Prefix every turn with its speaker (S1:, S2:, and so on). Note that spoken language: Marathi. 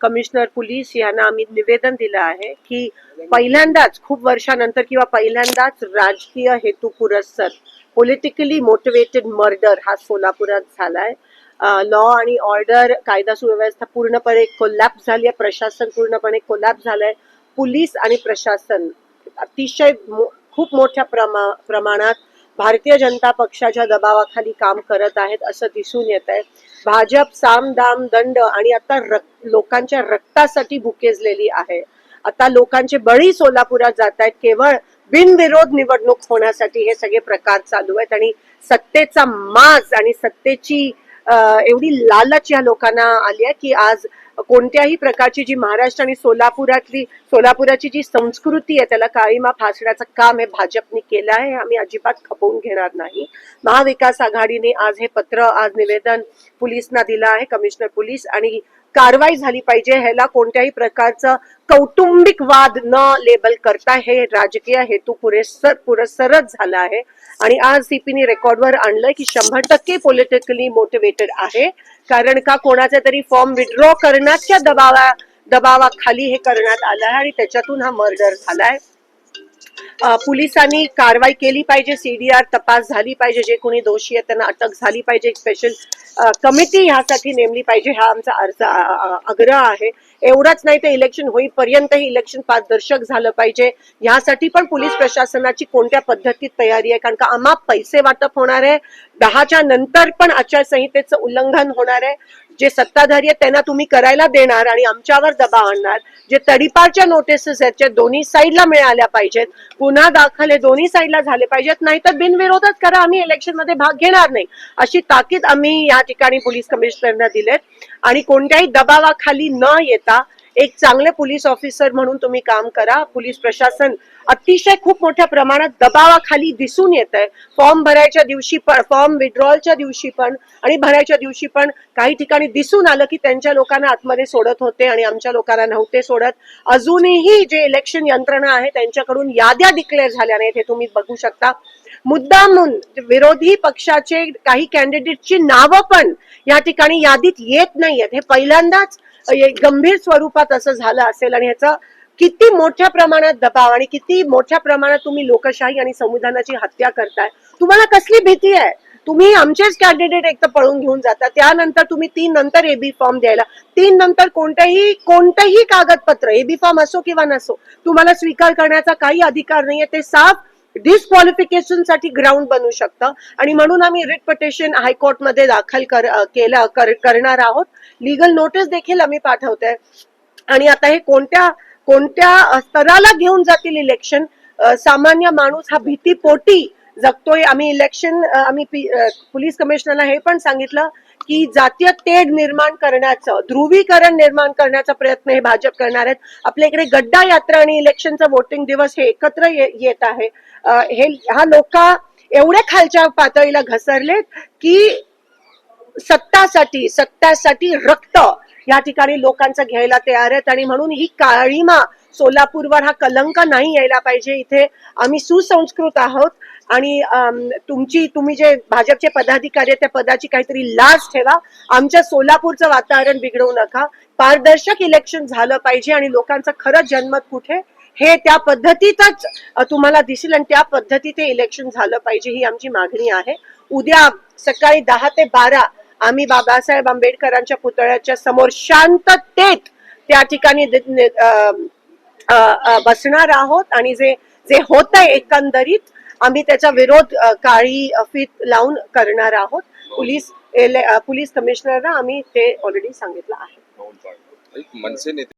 S1: कमिशनर पोलीस यांना आम्ही निवेदन दिलं आहे की पहिल्यांदाच खूप वर्षानंतर किंवा पहिल्यांदाच राजकीय हेतू पुरस्सर पॉलिटिकली मोटिवेटेड मर्डर हा सोलापुरात झालाय. लॉ आणि ऑर्डर, कायदा सुव्यवस्था पूर्णपणे कोलॅप्स झाली आहे. प्रशासन पूर्णपणे कोलॅप्स झालंय. पोलीस आणि प्रशासन अतिशय खूप मोठ्या प्रमाणात भारतीय जनता पक्षाच्या दबावाखाली काम करत आहेत असं दिसून येत आहे. भाजप साम दाम दंड आणि आता लोकांच्या रक्तासाठी भुकेजलेली आहे. आता लोकांचे बळी सोलापुरात जात आहेत केवळ बिनविरोध निवडणूक होण्यासाठी. हे सगळे प्रकार चालू आहेत आणि सत्तेचा माज आणि सत्तेची एवढी लालच या लोकांना आली आहे की आज कोणत्याही प्रकारची जी महाराष्ट्र आणि सोलापुराची जी संस्कृती आहे त्याला काळीमा फासण्याचं काम हे भाजपने केलं आहे. आम्ही अजिबात खपवून घेणार नाही. महाविकास आघाडीने आज हे निवेदन पोलिसांना दिलं आहे, कमिशनर पोलीस, आणि कारवाई झाली पाहिजे. ह्याला कोणत्याही प्रकारचं कौटुंबिक वाद न लेबल करता हे राजकीय हेतू पुरस्सरच झाला आहे. आणि आज सीपीने रेकॉर्डवर आणलंय की 100% पॉलिटिकली मोटिवेटेड आहे. कारण का कोणाचा तरी फॉर्म विड्रॉ करण्याच्या दबावाखाली हे करण्यात आलं आहे आणि त्याच्यातून हा मर्डर झालाय. पोलिसांनी कारवाई केली पाहिजे, सीडीआर तपास झाली पाहिजे, जे कोणी दोषी आहेत त्यांना अटक झाली पाहिजे, एक स्पेशल कमिटी ह्यासाठी नेमली पाहिजे, हा आमचा आग्रह आहे. एवढाच नाही तर इलेक्शन होईपर्यंत हे इलेक्शन पारदर्शक झालं पाहिजे. ह्यासाठी पण पोलीस प्रशासनाची कोणत्या पद्धतीत तयारी आहे, कारण का अमाप पैसे वाटप होणार आहे. 10च्या नंतर पण आचारसंहितेचं उल्लंघन होणार आहे. जे सत्ताधारी आहेत त्यांना तुम्ही करायला देणार आणि आमच्यावर दबाव आणणार. जे तडीपारच्या नोटिसेस आहेत त्या दोन्ही साईडला मिळाल्या पाहिजेत. गुन्हा दाखल हे दोन्ही साईडला झाले पाहिजेत, नाहीतर बिनविरोधच करा, आम्ही इलेक्शन मध्ये भाग घेणार नाही, अशी ताकीद आम्ही या ठिकाणी पोलीस कमिशनरना दिलेत. आणि कोणत्याही दबावाखाली न येता एक चांगले पोलीस ऑफिसर म्हणून तुम्ही काम करा. पोलीस प्रशासन अतिशय खूप मोठ्या प्रमाणात दबावाखाली दिसून येत आहे. फॉर्म भरायच्या दिवशी पण, फॉर्म विड्रॉलच्या दिवशी पण आणि भरायच्या दिवशी पण काही ठिकाणी दिसून आलं की त्यांच्या लोकांना आतमध्ये सोडत होते आणि आमच्या लोकांना नव्हते सोडत. अजूनही जे इलेक्शन यंत्रणा आहे त्यांच्याकडून याद्या डिक्लेअर झाल्या नाहीत, हे तुम्ही बघू शकता. मुद्दामून विरोधी पक्षाचे काही कॅन्डिडेटची नावं पण या ठिकाणी यादीत येत नाहीयेत. हे पहिल्यांदाच गंभीर स्वरूपात असं झालं असेल आणि ह्याचा किती मोठ्या प्रमाणात दबाव आणि किती मोठ्या प्रमाणात तुम्ही लोकशाही आणि संविधानाची हत्या करताय. तुम्हाला कसली भीती आहे? तुम्ही आमचेच कॅन्डिडेट एक तर पळून घेऊन जाता, त्यानंतर तुम्ही 3 नंतर एबी फॉर्म द्यायला, 3 नंतर कोणतेही कागदपत्र, एबी फॉर्म असो किंवा नसो, तुम्हाला स्वीकार करण्याचा काही अधिकार नाहीये. ते साफ डिस्क्वालिफिकेशन साठी ग्राउंड बनू शकतं. आणि म्हणून आम्ही रिट पिटिशन हायकोर्टमध्ये दाखल करणार आहोत. लीगल नोटीस देखील आम्ही पाठवतोय. आणि आता हे कोणत्या स्तराला घेऊन जातील इलेक्शन, सामान्य माणूस हा भीतीपोटी जगतोय. आम्ही पोलीस कमिशनरला हे पण सांगितलं की जातीय तेढ निर्माण करण्याचं, ध्रुवीकरण निर्माण करण्याचा प्रयत्न हे भाजप करणार आहेत. आपल्या इकडे गड्डा यात्रा आणि इलेक्शनचा वोटिंग दिवस हे एकत्र येत आहे. हा लोक एवढे खालच्या पातळीला घसरलेत की सत्तासाठी रक्त या ठिकाणी लोकांचं घ्यायला तयार आहेत. आणि म्हणून ही काळीमा सोलापूरवर, हा कलंक नाही यायला पाहिजे. इथे आम्ही सुसंस्कृत आहोत आणि तुम्ही जे भाजपचे पदाधिकारी आहेत त्या पदाची काहीतरी लाज ठेवा. आमच्या सोलापूरचं वातावरण बिघडवू नका. पारदर्शक इलेक्शन झालं पाहिजे आणि लोकांचं खरं जनमत कुठे हे त्या पद्धतीतच तुम्हाला दिसेल आणि त्या पद्धतीत इलेक्शन झालं पाहिजे, ही आमची मागणी आहे. उद्या सकाळी 10 ते 12 आम्ही बाबासाहेब आंबेडकरांच्या पुतळ्याच्या समोर शांततेत त्या ठिकाणी बसणार आहोत आणि जे होत आहे एकंदरीत आम्ही त्याचा विरोध काळी फीत लावून करणार आहोत. पोलीस कमिशनरना आम्ही ते ऑलरेडी सांगितलं आहे.